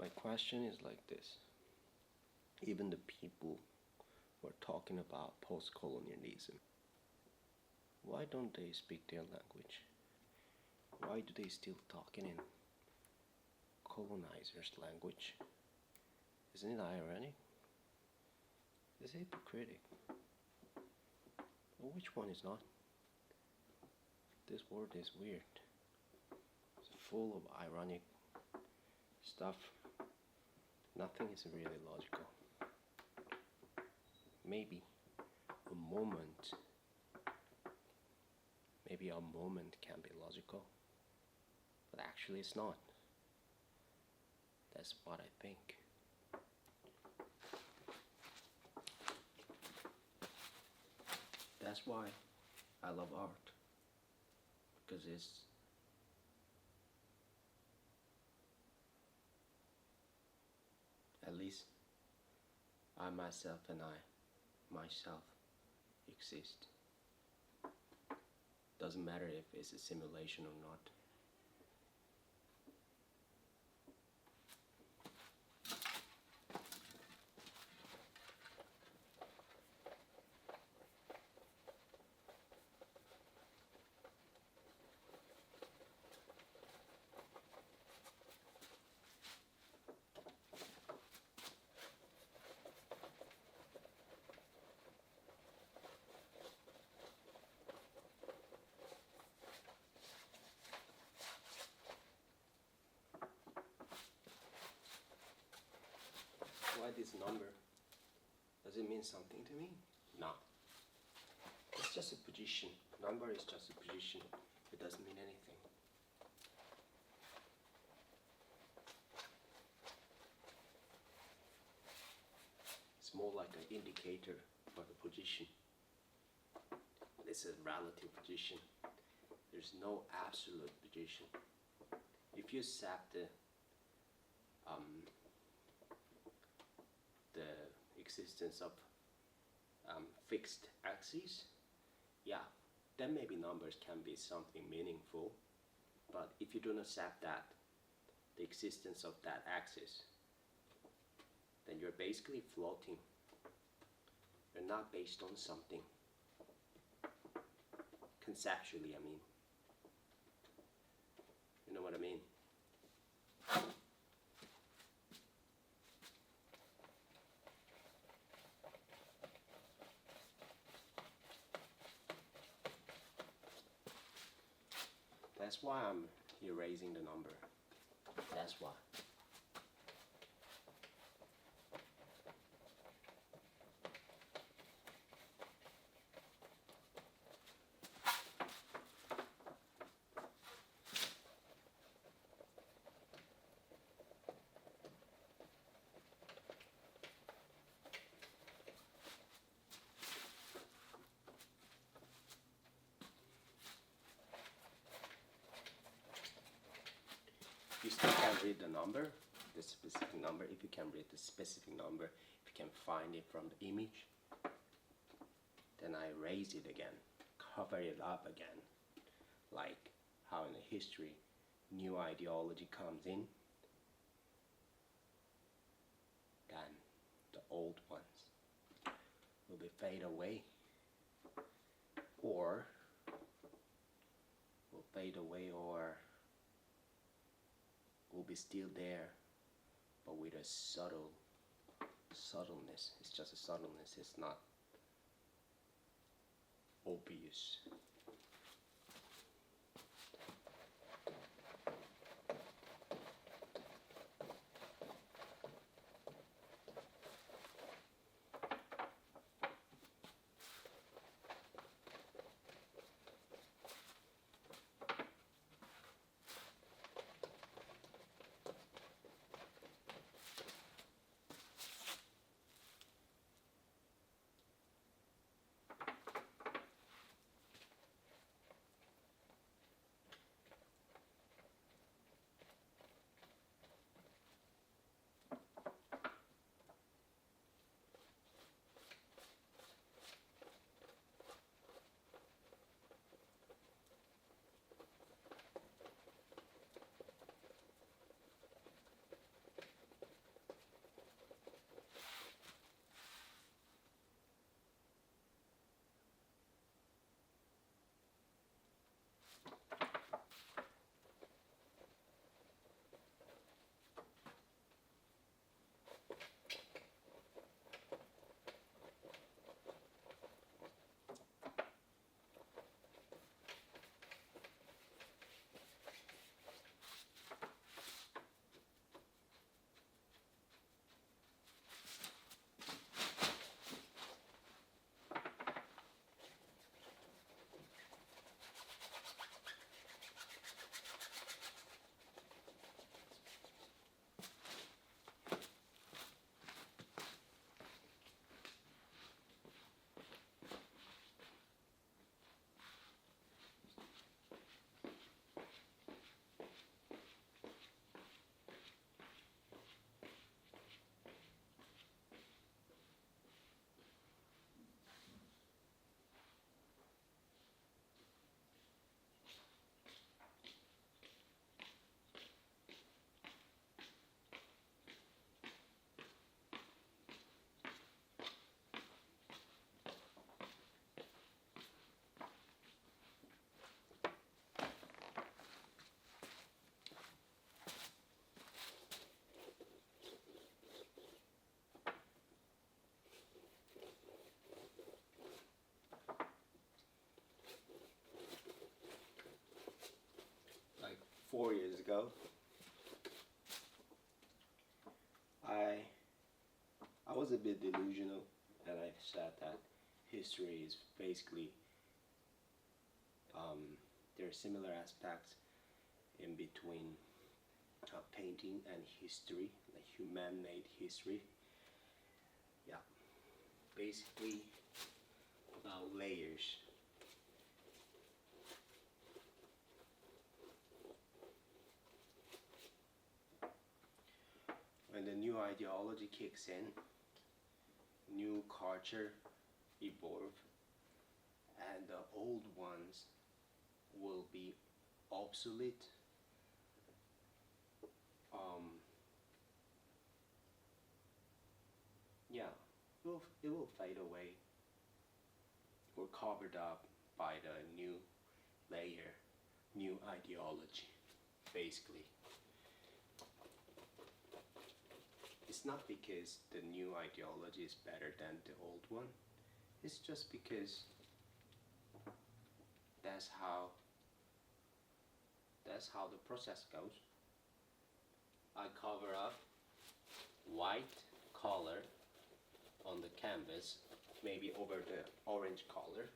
My question is like this. Even the people who are talking about post-colonialism, why don't they speak their language? Why do they still talking in colonizers' language? Isn't it ironic? Is it hypocritic? Well, which one is not? This world is weird. It's full of ironic stuff. Nothing is really logical. Maybe a moment, can be logical, but actually it's not. That's what I think. That's why I love art, because it's at least I myself exist. Doesn't matter if it's a simulation or not. Why this number? Does it mean something to me? No. It's just a position. Number is just a position. It doesn't mean anything. It's more like an indicator for the position. It's a relative position. There's no absolute position. If you set the existence of fixed axes, yeah, then maybe numbers can be something meaningful. But if you don't accept that, the existence of that axis, then you're basically floating. You're not based on something. Conceptually, I mean. You know what I mean? That's why I'm erasing the number. That's why. You still can't read the number, the specific number. If you can read the specific number, if you can find it from the image, then I erase it again, cover it up again, like how in the history new ideology comes in, then the old ones will be fade away, or will fade away, or will be still there, but with a subtleness. It's just a subtleness. It's not obvious. 4 years ago, I I was a bit delusional, and I said that history is basically there are similar aspects in between painting and history, like human-made history. Yeah, basically about layers. When the new ideology kicks in, new culture evolve, and the old ones will be obsolete. Um, yeah, it will fade away or covered up by the new layer, new ideology, basically. It's not because the new ideology is better than the old one. It's just because that's how the process goes. I cover up white color on the canvas, maybe over the orange color.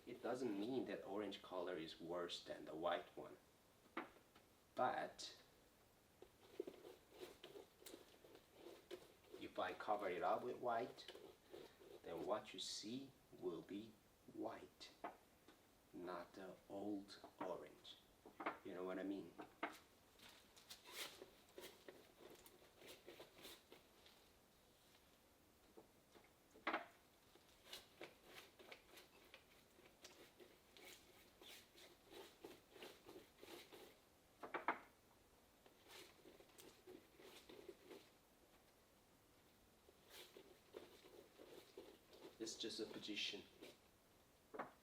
It doesn't mean that orange color is worse than the white one. But if I cover it up with white, then what you see will be white, not the old orange. You know what I mean? It's just a position,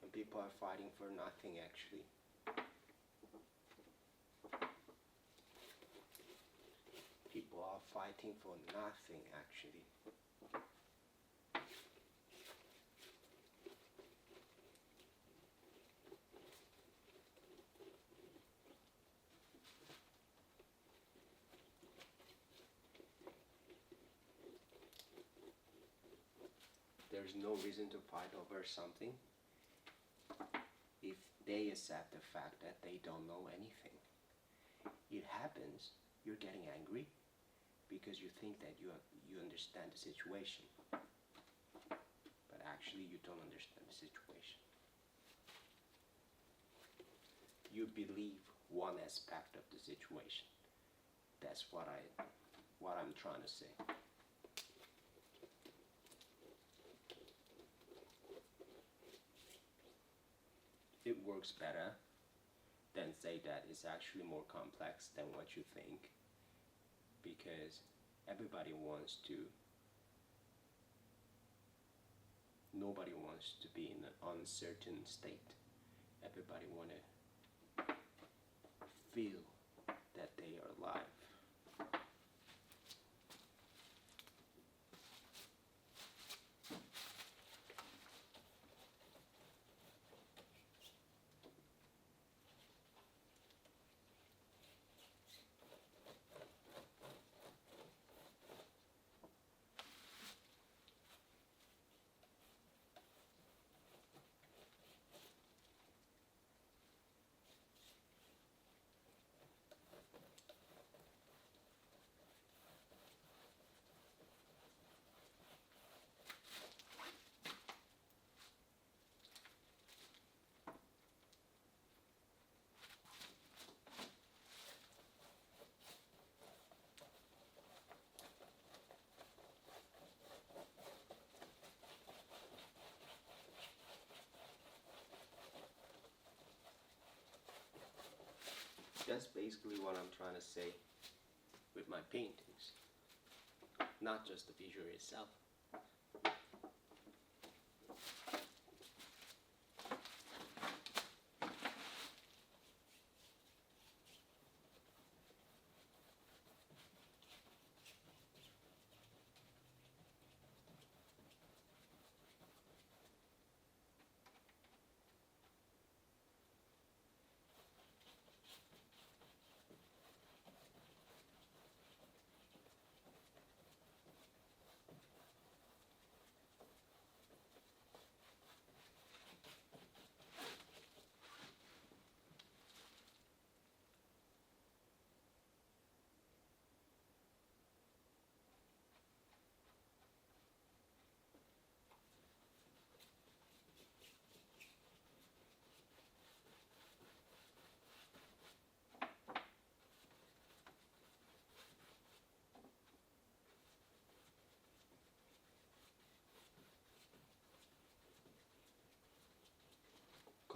and people are fighting for nothing actually. People are fighting for nothing actually. There's no reason to fight over something if they accept the fact that they don't know anything. It happens, you're getting angry because you think that you understand the situation, but actually you don't understand the situation. You believe one aspect of the situation. That's what I'm trying to say. It works better than say that it's actually more complex than what you think, because nobody wants to be in an uncertain state. Everybody want to feel that they are alive. That's basically what I'm trying to say with my paintings, not just the visual itself.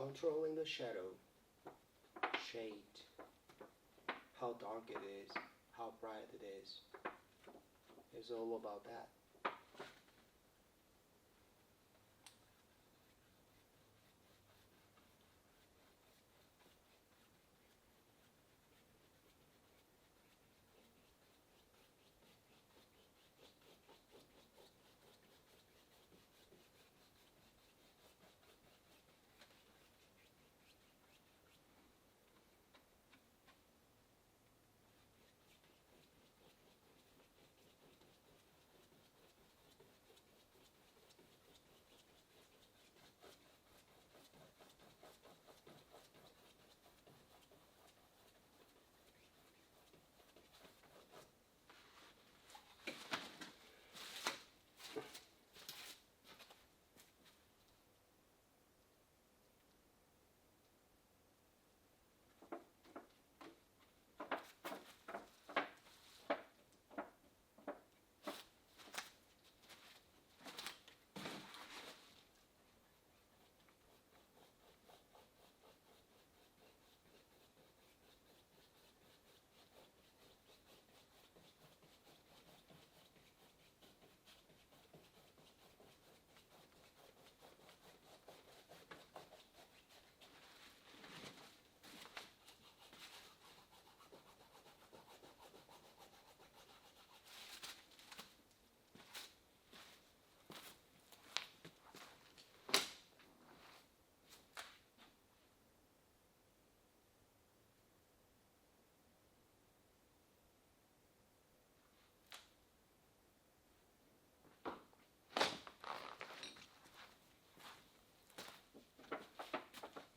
controlling the shadow, shade, how dark it is, how bright it is. It's all about that.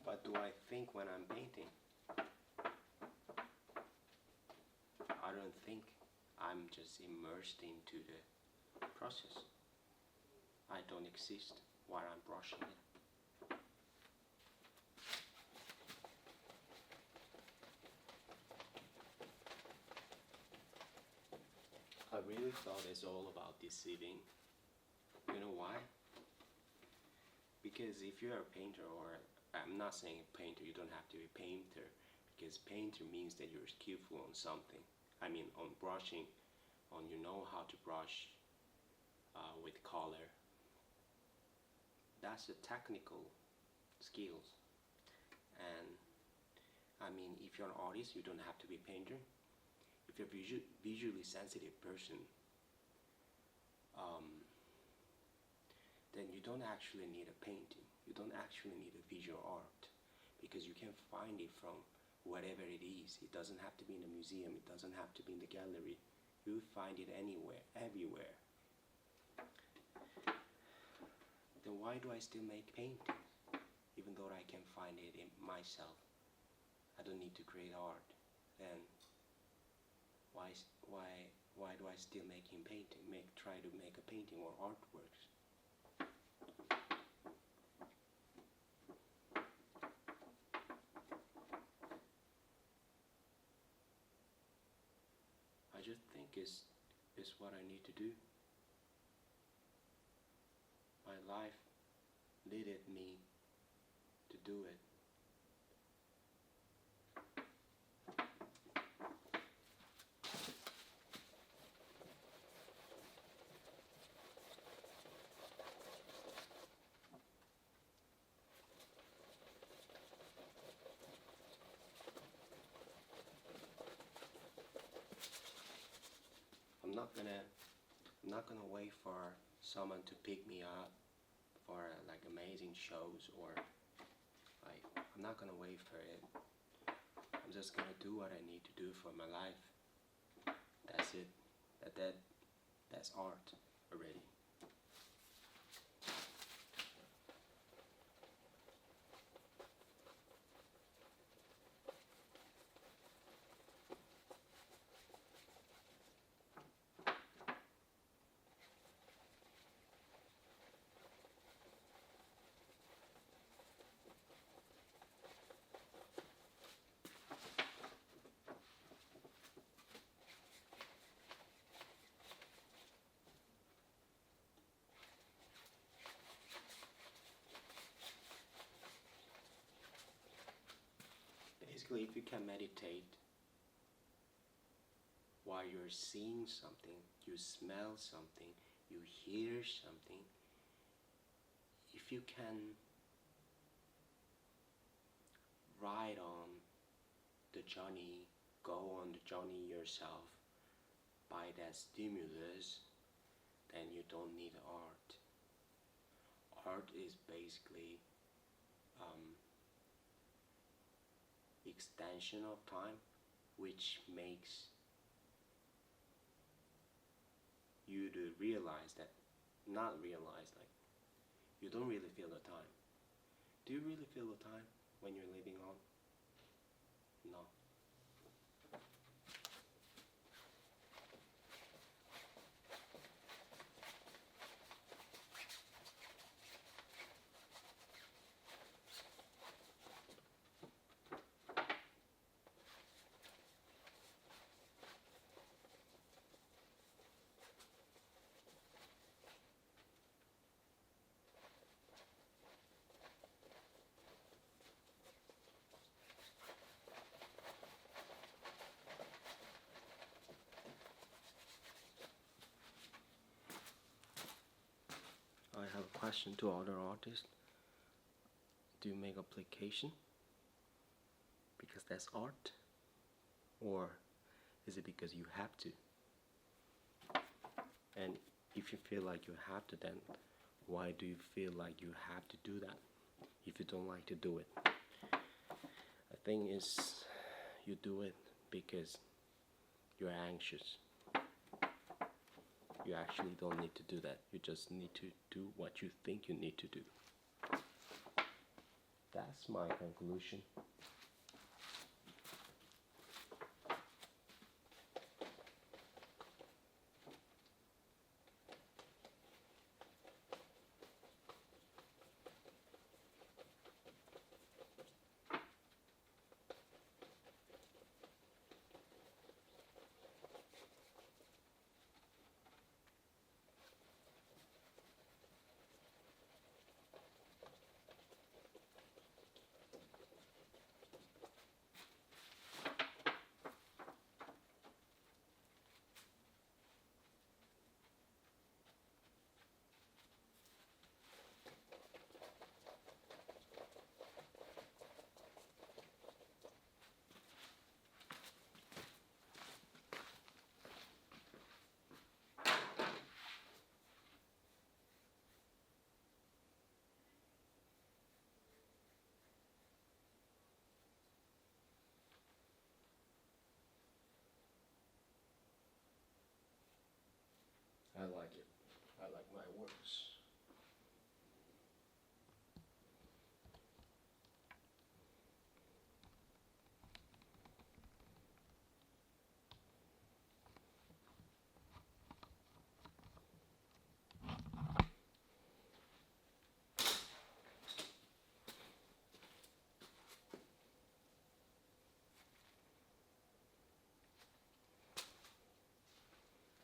What do I think when I'm painting? I don't think. I'm just immersed into the process. I don't exist while I'm brushing it. I really thought it's all about deceiving. You know why? Because if you're a painter, or I'm not saying painter, you don't have to be a painter, because painter means that you're skillful on something. I mean, on brushing, on you know how to brush with color. That's a technical skills. And I mean, if you're an artist, you don't have to be a painter. If you're a visually sensitive person, then you don't actually need a painting. You don't actually need a visual art, because you can find it from whatever it is. It doesn't have to be in a museum. It doesn't have to be in the gallery. You find it anywhere, everywhere. Then why do I still make paintings, even though I can find it in myself? I don't need to create art. Then why do I still making painting? Try to make a painting or artworks? I just think it's what I need to do. My life needed me to do it. I'm not gonna wait for someone to pick me up for like amazing shows, or like I'm not gonna wait for it. I'm just gonna do what I need to do for my life. That's it. That's art already. basically, if you can meditate while you're seeing something, you smell something, you hear something, if you can ride on the journey, go on the journey yourself by that stimulus, then you don't need art. Art is basically extension of time, which makes you to realize that, not realize, like, you don't really feel the time. Do you really feel the time when you're living on? No. I have a question to other artists. Do you make application because that's art? Or is it because you have to? And if you feel like you have to, then why do you feel like you have to do that if you don't like to do it? The thing is, you do it because you're anxious. You actually don't need to do that. You just need to do what you think you need to do. That's my conclusion. I like it. I like my works.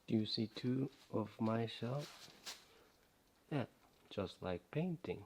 Do you see two of myself? Yeah, just like painting.